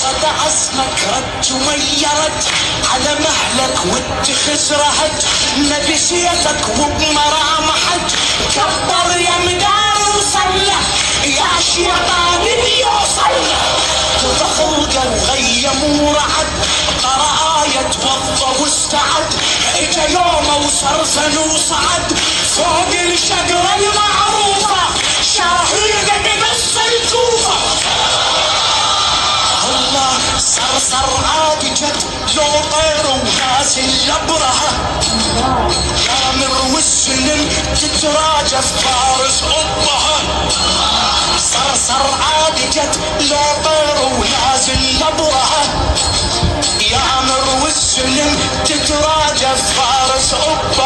صدى عزمك رج وميرت على مهلك واتخذ رهج نبي سيفك وبمرامحك كبر يا مدار وصلى يا شيطان بيوصل طفخ وغيم ورعد قرأ آية وضى واستعد اجا يومه وصرصن وصعد فوق الشجرة المعروفة شاهيدة بنص الكوفة الله صرصر عادي جد لو طير وناس الابرهة يامر والسلم تتراجف فارس امها صرصر عادي جد لو طير ونازل ابرهة يامر والسلم تتراجف فارس امها